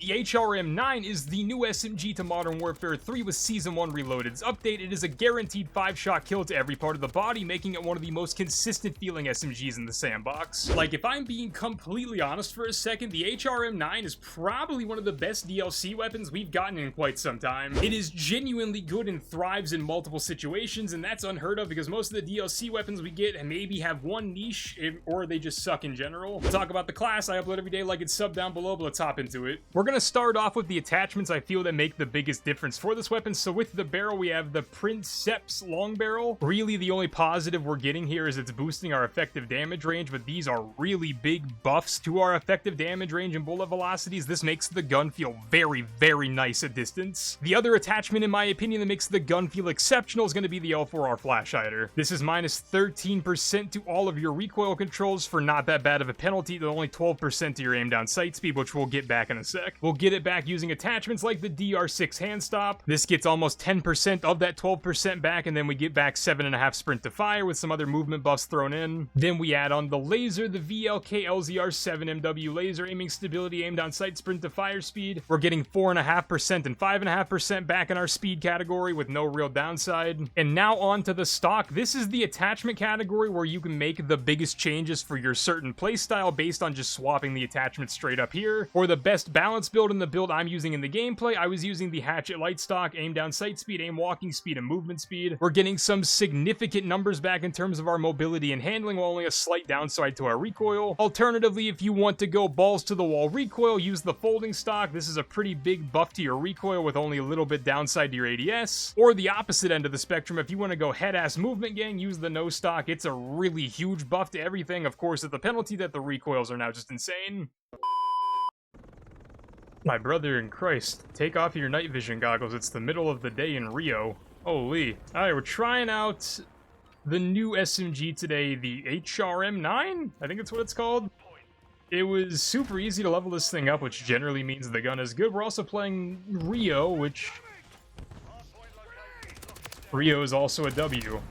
The HRM-9 is the new SMG to Modern Warfare 3 with Season 1 Reloaded's update. It is a guaranteed 5-shot kill to every part of the body, making it one of the most consistent feeling SMGs in the sandbox. Like, if I'm being completely honest for a second, the HRM-9 is probably one of the best DLC weapons we've gotten in quite some time. It is genuinely good and thrives in multiple situations, and that's unheard of because most of the DLC weapons we get maybe have one niche, or they just suck in general. We'll talk about the class I upload every day, like it's sub down below, but let's hop into it. We're gonna start off with the attachments I feel that make the biggest difference for this weapon. So with the barrel, we have the Princeps long barrel. Really, the only positive we're getting here is it's boosting our effective damage range, but these are really big buffs to our effective damage range and bullet velocities. This makes the gun feel very, very nice at distance. The other attachment, in my opinion, that makes the gun feel exceptional is going to be the L4R flash hider. This is minus 13% to all of your recoil controls for not that bad of a penalty, though only 12% to your aim down sight speed, which we'll get back in a sec. We'll get it back using attachments like the DR6 hand stop. This gets almost 10% of that 12% back, and then we get back 7.5 sprint to fire with some other movement buffs thrown in. Then we add on the laser, the VLK LZR7 MW laser, aiming stability, aim down sight, sprint to fire speed. We're getting 4.5% and 5.5% back in our speed category with no real downside. And now on to the stock. This is the attachment category where you can make the biggest changes for your certain playstyle based on just swapping the attachments straight up here. For the best balance build in the build I'm using in the gameplay, I was using the hatchet light stock, aim down sight speed, aim walking speed, and movement speed. We're getting some significant numbers back in terms of our mobility and handling, while only a slight downside to our recoil. Alternatively, if you want to go balls to the wall recoil, use the folding stock. This is a pretty big buff to your recoil with only a little bit downside to your ADS. Or the opposite end of the spectrum, if you want to go head-ass movement gang, use the no stock. It's a really huge buff to everything, of course, at the penalty that the recoils are now just insane. My brother in Christ, take off your night vision goggles. It's the middle of the day in Rio. Holy. Alright, we're trying out the new SMG today, the HRM-9? I think that's what it's called. It was super easy to level this thing up, which generally means the gun is good. We're also playing Rio, which... Rio is also a W.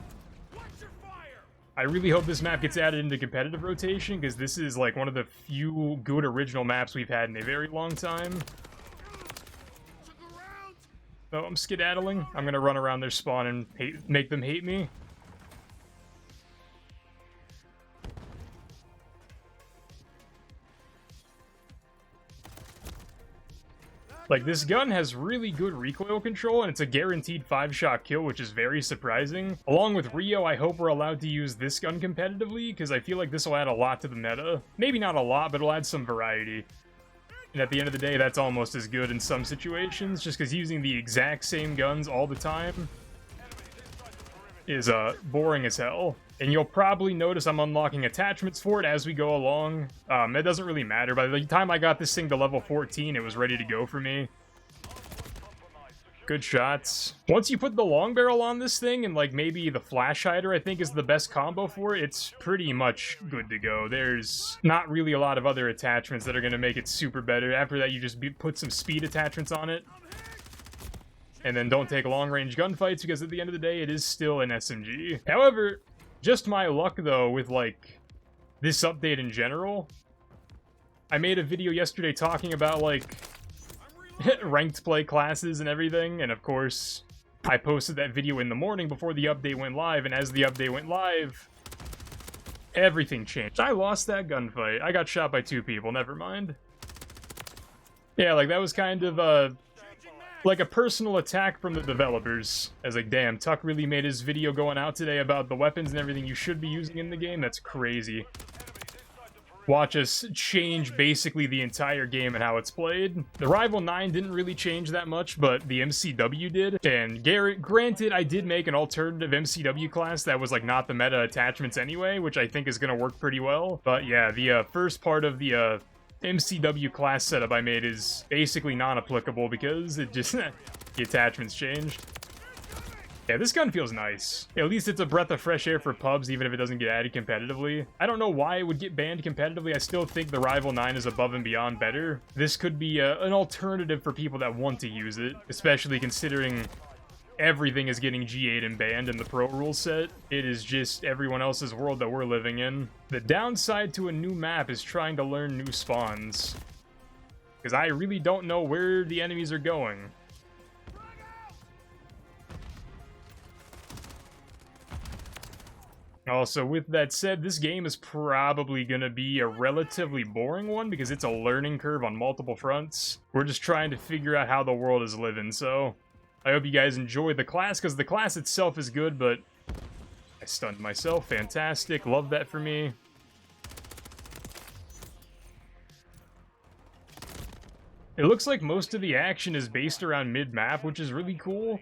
I really hope this map gets added into competitive rotation, because this is like one of the few good original maps we've had in a very long time. Oh, I'm skedaddling. I'm gonna run around their spawn and make them hate me. Like, this gun has really good recoil control, and it's a guaranteed 5-shot kill, which is very surprising. Along with Rio, I hope we're allowed to use this gun competitively, because I feel like this will add a lot to the meta. Maybe not a lot, but it'll add some variety. And at the end of the day, that's almost as good in some situations, just because using the exact same guns all the time is boring as hell. And you'll probably notice I'm unlocking attachments for it as we go along. It doesn't really matter. By the time I got this thing to level 14, it was ready to go for me. Good shots. Once you put the long barrel on this thing, and like maybe the flash hider, I think is the best combo for it, it's pretty much good to go. There's not really a lot of other attachments that are going to make it super better. After that, you just put some speed attachments on it. And then don't take long-range gunfights, because at the end of the day, it is still an SMG. However, just my luck, though, with, like, this update in general. I made a video yesterday talking about, like, ranked play classes and everything, and of course, I posted that video in the morning before the update went live, and as the update went live, everything changed. I lost that gunfight. I got shot by 2 people, never mind. Yeah, like, that was kind of, like a personal attack from the developers. As like, damn, Tuck really made his video going out today about the weapons and everything you should be using in the game? That's crazy. Watch us change basically the entire game and how it's played. The Rival 9 didn't really change that much, but the MCW did. And granted, I did make an alternative MCW class that was like not the meta attachments anyway, which I think is going to work pretty well. But yeah, the first part of the MCW class setup I made is basically non-applicable because it just the attachments changed. Yeah, this gun feels nice. At least it's a breath of fresh air for pubs, even if it doesn't get added competitively. I don't know why it would get banned competitively. I still think the Rival 9 is above and beyond better. This could be an alternative for people that want to use it, especially considering everything is getting G8 and banned in the pro rule set. It is just everyone else's world that we're living in. The downside to a new map is trying to learn new spawns. because I really don't know where the enemies are going. Also, with that said, this game is probably going to be a relatively boring one because it's a learning curve on multiple fronts. We're just trying to figure out how the world is living, so I hope you guys enjoy the class, because the class itself is good, but I stunned myself. Fantastic. Love that for me. It looks like most of the action is based around mid-map, which is really cool.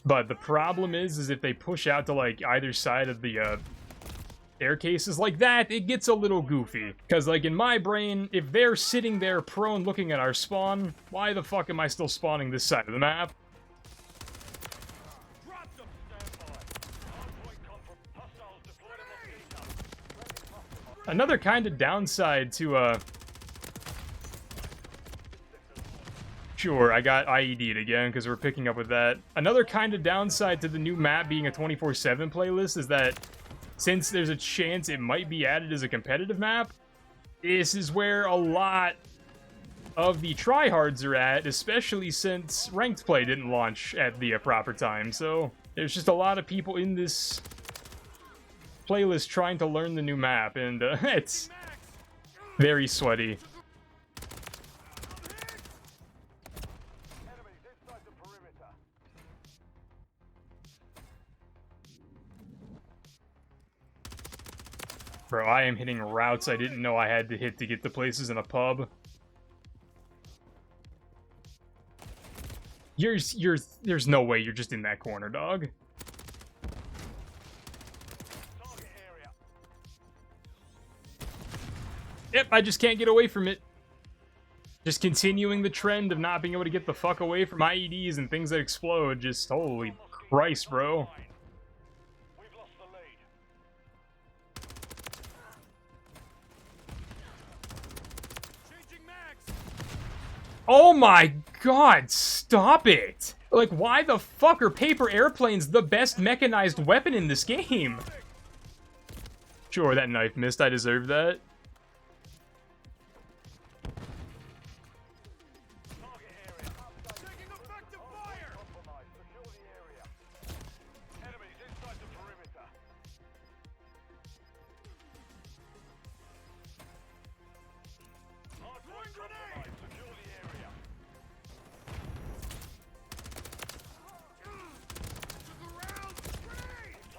But the problem is if they push out to, like, either side of the, staircases like that, it gets a little goofy. Because, like, in my brain, if they're sitting there prone looking at our spawn, why the fuck am I still spawning this side of the map? Another kind of downside to, Sure, I got IED'd again, because we're picking up with that. Another kind of downside to the new map being a 24/7 playlist is that, since there's a chance it might be added as a competitive map, this is where a lot of the tryhards are at, especially since ranked play didn't launch at the proper time, so there's just a lot of people in this playlist trying to learn the new map, and it's very sweaty. Bro, I am hitting routes I didn't know I had to hit to get to places in a pub. There's no way you're just in that corner, dog. Yep, I just can't get away from it. Just continuing the trend of not being able to get the fuck away from IEDs and things that explode. Just, holy Christ, bro. Oh my god, stop it! Like, why the fuck are paper airplanes the best mechanized weapon in this game? Sure, that knife missed. I deserve that.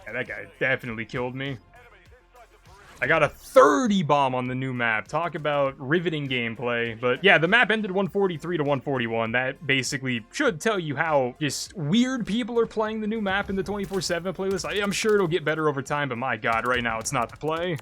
Yeah, that guy definitely killed me. I got a 30 bomb on the new map. Talk about riveting gameplay. But yeah, the map ended 143 to 141. That basically should tell you how just weird people are playing the new map in the 24/7 playlist. I'm sure it'll get better over time, but my god, right now it's not the play.